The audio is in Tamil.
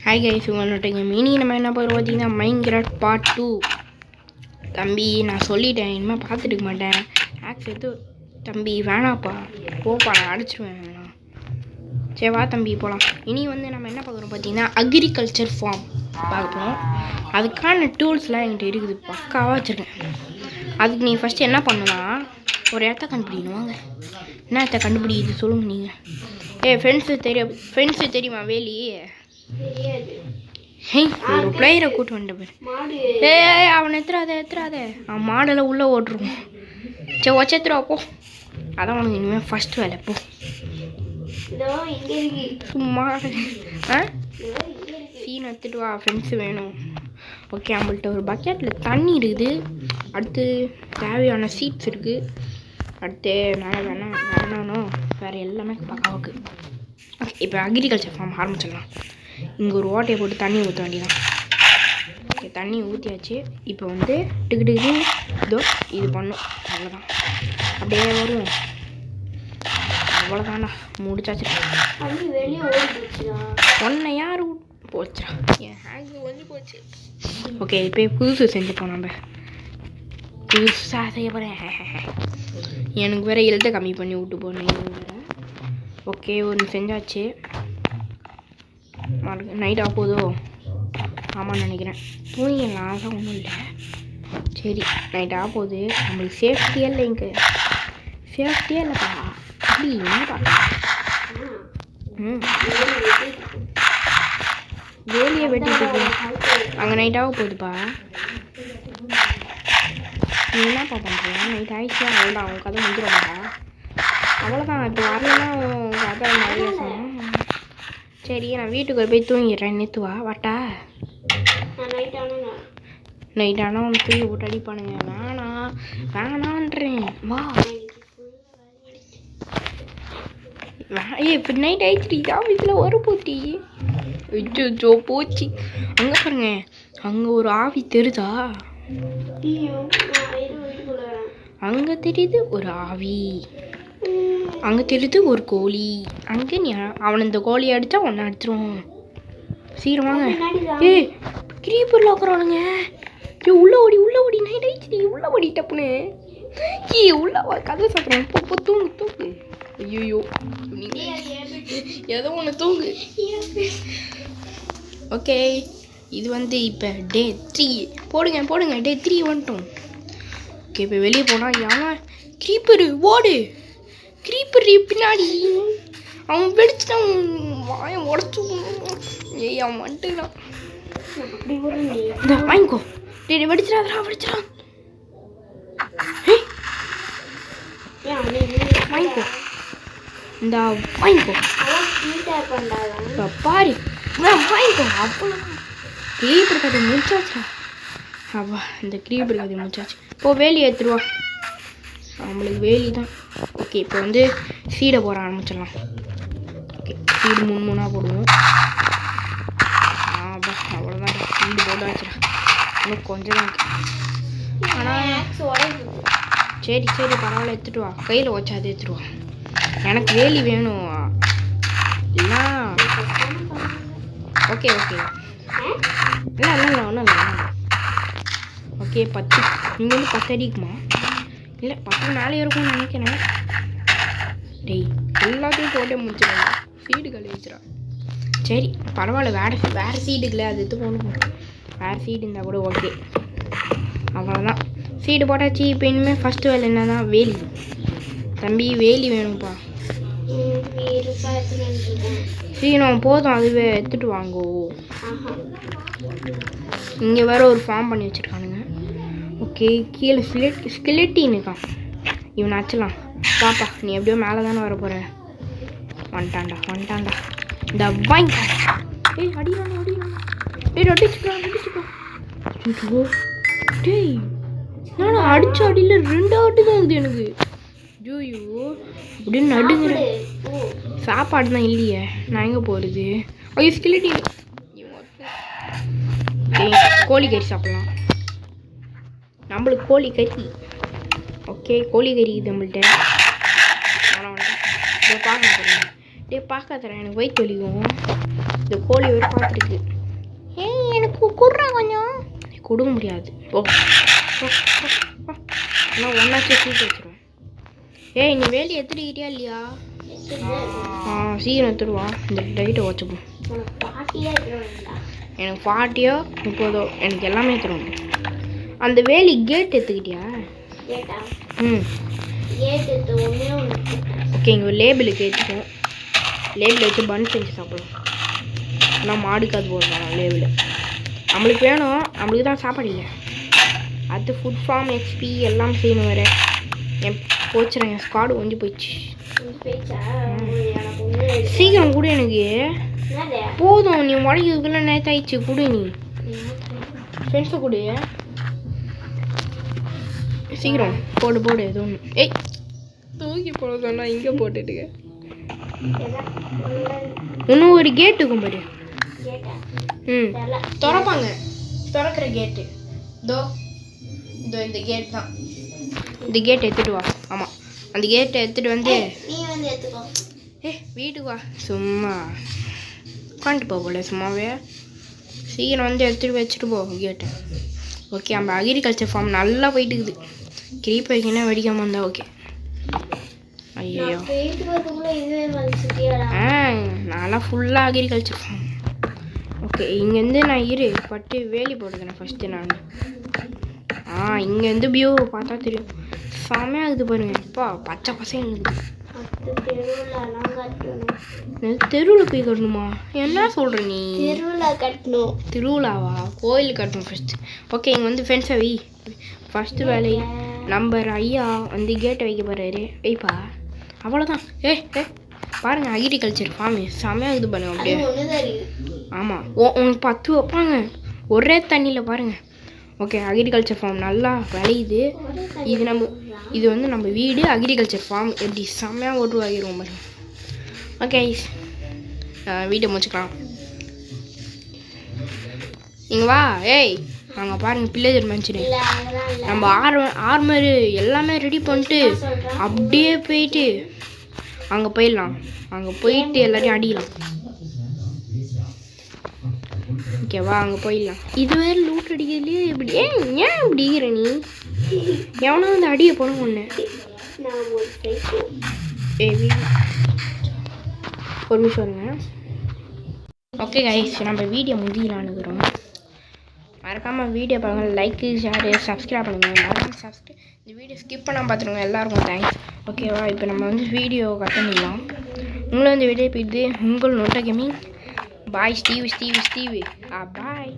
ஹாய் கைஸ், உங்கள்கிட்ட மினி நம்ம என்ன பண்ணுறோம் பார்த்தீங்கன்னா மைன்கிராஃப்ட் பார்ட் 2. தம்பி நான் சொல்லிட்டேன், இனிமேல் பார்த்துட்டு இருக்க மாட்டேன். ஆக்ஸ் எடுத்து தம்பி வேணாப்பா, போப்பா, நான் அடிச்சிடுவேன். சரி வா தம்பி போகலாம். இனி நம்ம என்ன பார்க்குறோம் பார்த்தீங்கன்னா அக்ரிகல்ச்சர் ஃபார்ம் பார்க்குறோம். அதுக்கான டூல்ஸ்லாம் என்கிட்ட இருக்குது, பக்காவாக வச்சுருக்கேன். அதுக்கு நீ ஃபஸ்ட்டு என்ன பண்ணணும்னா ஒரு இடத்த கண்டுபிடிக்கணும். வாங்க, என்ன இடத்த கண்டுபிடிக்குது சொல்லுங்க நீங்கள். ஃப்ரெண்ட்ஸு தெரியுமா வேலி? ஒரு பிளேயரை கூட்டு வந்துட்டு அவனை எத்துறாத அவன் மாடலை உள்ளே ஓட்டுருவோம். சரி வச்சத்துருவா போ, அதான் உனக்கு இனிமேல் ஃபஸ்ட் வேலை போ. சும்மா சீன் எடுத்துட்டு வா, ஃப்ரெண்ட்ஸு வேணும். ஓகே, நம்மள்ட்ட ஒரு பக்கெட்டில் தண்ணி இருக்குது. அடுத்து தேவையான சீட்ஸ் இருக்குது. அடுத்து வேணாம் வேறு எல்லாமே பக்காவுக்கு. ஓகே, இப்போ அக்ரிகல்ச்சர் ஃபார்ம் ஆரம்பிச்சிடலாம். இங்கே ஒரு ஓட்டையை போட்டு தண்ணி ஊற்ற வேண்டியதான். ஓகே, தண்ணி ஊற்றியாச்சு. இப்போ டிக்கு இதோ இது பண்ணும், அவ்வளோதான். அப்படியே வரும், அவ்வளோதாண்ணா, முடிச்சாச்சு. ஒன்றை யார் போச்சுடா, என் ஹேங்கு வந்து போச்சு. ஓகே, இப்போ புதுசு செஞ்சுப்போம். நம்ம புதுசாக செய்ய போகிறேன். எனக்கு வேறு எழுத கம்மி பண்ணி விட்டு போனேன். ஓகே, ஒன்று செஞ்சாச்சு. நைட் ஆக போதோ? ஆமான்னு நினைக்கிறேன். தூங்கிடலாம், தான் ஒன்றும் இல்லை. சரி, நைட் ஆக போகுது. நம்மளுக்கு சேஃப்டியே இல்லை, இங்கே சேஃப்டியே இல்லைப்பா. அப்படி என்னப்பா? வேலியை வெட்டிட்டு அங்கே நைட் ஆக போகுதுப்பா. நீ என்னப்பா பண்ணுறேன்? நைட் ஆயிடுச்சு, அவ்வளோதான், அவன் கதை முடிஞ்சிடப்பா. அவ்வளோதான், இப்போ வரலன்னா கதை நிறைய சொன்னோம். சரி, நான் வீட்டுக்கு போய் தூங்கிடுறேன். நேற்றுவா வட்டா நைட் ஆனால் ஒன்று தூங்கி போட்டு அடிப்பானுங்க. வேணான்றேன், வா. இப்போ நைட் ஆயிடுச்சு, ஆஃபீஸில் ஒரு போட்டி ஜோ போச்சு. அங்கே பாருங்க, அங்கே ஒரு ஆவி தெரியுதா? அங்கே தெரியுது ஒரு ஆவி, அங்கே தெரியுது ஒரு கோழி. அங்கே நீ அவனை இந்த கோழியை அடித்தா ஒன்று அடிச்சிருவோம். சீக்கிரமாங்க. கிரீப்பரில் இருக்கிறானுங்க. உள்ள ஓடி நைட் ஆயிடுச்சு, உள்ள ஓடி டப்புன்னு. உள்ள கதை சாப்பிட்றேன். போ தூங்கு. ஐயோ, ஏதோ ஒன்று தூங்கு. ஓகே, இது இப்போ டே 3 போடுங்க. டே 3 வந்துட்டோம். ஓகே, இப்போ வெளியே போனால் ஏன் கிரீப்பரு ஓடு. கிரீப்பர் பின்னாடி அவன் வெடிச்சுட்டான், வாயை உடச்சு. அவன் வந்துட்டுலாம் வாங்கிக்கோ. டே வெடிச்சிடாதா, வெடிச்சிடான். வாங்கிக்கோ, இந்த வாங்கிக்கோ பாரு, வாங்கிக்கோ. அவ்வளோ கிரீப்பர் கதை முடிச்சாச்சுடா. அப்பா, இந்த கிரீப்பர் கதை முடிச்சாச்சு. இப்போ வேலி ஏற்றுருவா, நம்மளுக்கு வேலி தான். ஓகே, இப்போ சீடை போட ஆரம்பிச்சிடலாம். ஓகே, சீடு 3 போடுவோம். ஆப்பா, அவ்வளோதான், சீடு போட்டு வச்சுடா. இன்னும் கொஞ்சம் தான் இருக்கு. ஆனால் சரி பரவாயில்ல, எடுத்துட்டு வா. கையில் வச்சா அது எடுத்துட்டு வா. எனக்கு வேலி வேணும். இல்லை ஓகே இல்லை ஒன்றும் இல்லை. ஓகே, 10 இங்கே 10 அடிக்குமா? இல்லை, 10 மேலே இருக்கும்னு நினைக்கிறேன். டேய், எல்லாத்தையும் போட்டே முடிச்சிடலாம். சீடு கழிச்சிடா. சரி பரவாயில்ல, வேறு சீடுகளை அது எடுத்து போகணும். வேறு சீடு இருந்தால் கூட ஓகே. அவ்வளோதான், சீடு போட்டாச்சு. இப்போ இனிமேல் ஃபஸ்ட்டு வேலை என்ன தான்? வேலி. தம்பி வேலி வேணும்ப்பா. சீனம் போதும், அதுவே எடுத்துகிட்டு வாங்கோ. இங்கே வேறு ஒரு ஃபார்ம் பண்ணி வச்சுருக்கானுங்க. ஓகே, கீழே ஸ்கெலட்டின் இருக்கான். இவனை அச்சலாம். பாப்பா, நீ எப்படியோ மேலே தானே வர போகிற. வந்துட்டான்டா. இந்த வாங்கிக்கா. அடிக்கிறான். அடிச்சுக்கலாம். டேய், நான் அடிச்ச அடியில் 2 ஆட்டு தான் இருக்குது எனக்கு. ஜூயோ அப்படின்னு நடுங்கிறேன். சாப்பாடு தான் இல்லையே, நான் எங்கே போகிறது? ஐயோ, ஸ்கெலட்டின். கோழி கறி சாப்பிடலாம். நம்மளுக்கு கோழி கறி. ஓகே, கோழி கறி இது நம்மள்கிட்ட. ஆனால் பார்க்க டே பார்க்காதரேன், எனக்கு வயிற்று வலிக்கும். இந்த கோழி ஒரு பார்த்துருக்கு. ஏய் எனக்கு கொடுறா கொஞ்சம். கொடுக்க முடியாது. ஓ ஆனால் ஒன்றாச்சும் கூட்டு வச்சுருவேன். ஏய் நீ வேலி எடுத்துக்கிட்டியா இல்லையா? சீக்கிரம் எடுத்துடுவா. இந்த லைட்டை வச்சுப்போம். எனக்கு 40 30 எனக்கு எல்லாமே தரும். அந்த வேலி கேட் எடுத்துக்கிட்டியா? ஓகே, இங்கே ஒரு லேபிளுக்கு ஏற்றிப்போம். லேபிள் வச்சு பன் செஞ்சு சாப்பிடுவோம். ஆனால் மாடுக்கு அது போடுறோம் லேபிள். நம்மளுக்கு வேணும், நம்மளுக்கு தான் சாப்பாடு இல்லை. அது ஃபுட் ஃபார்ம் எக்ஸ்பி எல்லாம் செய்யணும் வேறு. என் போச்சுறேன், என் ஸ்காடு கொஞ்சம் போயிடுச்சு. சீக்கிரம் கூட எனக்கு போதும். நீ உடைக்கிறதுக்குள்ள நேத்தாயிடுச்சு. கொடு நீ ஃப்ரெண்ட்ஸை கொடு. சீக்கிரம் போடு ஏதோ ஒன்று. ஏய் தூக்கி போட சொன்னா இங்கே போட்டுட்டுங்க. இன்னும் ஒரு கேட்டு இருக்கும் பாரு. திறப்பாங்க. திறக்கிற கேட்டு இதோ இந்த கேட் தான். இந்த கேட்டை எடுத்துட்டு வா. ஆமாம், அந்த கேட்டை எடுத்துகிட்டு வந்து வீட்டுக்கு வா. சும்மா உட்காந்துட்டு போகல, சும்மாவே சீக்கிரம் வந்து எடுத்துகிட்டு வச்சுட்டு போ கேட்டை. ஓகே, நம்ம அக்ரிகல்ச்சர் ஃபார்ம் நல்லா போயிட்டுக்குது. கிரீப்பர்க்குன்னா வெடிக்காமல் இருந்தால் ஓகே. ஐயோ நான்லாம் ஃபுல்லாக அக்ரிகல்ச்சர் ஃபார்ம். ஓகே, இங்கேருந்து நான் பட்டு வேலி போட்டுக்கிறேன் ஃபஸ்ட்டு நான். இங்கேருந்து வியூ பார்த்தா தெரியும். செம்மையாக இருக்குது பாருங்க. இப்போ பச்சை பசங்க இருக்குது. தெருவில் போய் கட்டணுமா? என்ன சொல்கிற நீ? திருவிழாவா? கோயில் கட்டணும் ஃபஸ்ட்டு. ஓகே, இங்கே வந்து ஃப்ரெண்ட்ஸை ஃபஸ்ட்டு வேலை நம்பர் ஐயா வந்து கேட்டை வைக்க போகிறாரு. வைப்பா, அவ்வளோதான். பாருங்க, அக்ரிகல்ச்சர் ஃபார்மு செம்மையாக இருக்குது பாருங்க. அப்படியே ஆமாம், உனக்கு 10 வைப்பாங்க ஒரே தண்ணியில் பாருங்கள். ஓகே, அக்ரிகல்ச்சர் ஃபார்ம் நல்லா விளையுது. இது வந்து நம்ம வீடு அக்ரிகல்ச்சர் ஃபார்ம் எப்படி செம்மையாக ஓட்டுவாகிடுவோம் பாருங்க. ஓகே, வீட்டை முடிச்சுக்கலாம். இங்கே வா. ஏய் அங்கே பாருங்கள், பில்லேஜர் மனுஷனு. நம்ம ஆர்மரு எல்லாமே ரெடி பண்ணிட்டு அப்படியே போயிட்டு அங்கே போயிடலாம். அங்கே போயிட்டு எல்லாரையும் அடிக்கலாம். ஓகேவா, அங்கே போயிடலாம். இது வேறு லூட் அடிக்கிறதுலேயே இப்படி ஏன் இப்படி இருக்கிற நீ? எவனா வந்து அடியை போன ஒன்று. ஒரு நிமிஷம் வருங்க. ஓகே கைஸ், நம்ம வீடியோ முடியலான்னுக்கிறோம். மறக்காமல் வீடியோ பாருங்கள். லைக்கு ஷேரு சப்ஸ்கிரைப் பண்ணுங்கள். மறக்காமல் இந்த வீடியோ ஸ்கிப் பண்ணாமல் பார்த்துருங்க. எல்லாருக்கும் தேங்க்ஸ். ஓகேவா, இப்போ நம்ம வந்து வீடியோ கட் பண்ணிடலாம். உங்களை வந்து வீடியோ போயிட்டு உங்கள் நோட்டா கேமிங். பாய் ஸ்டீவ். பாய்.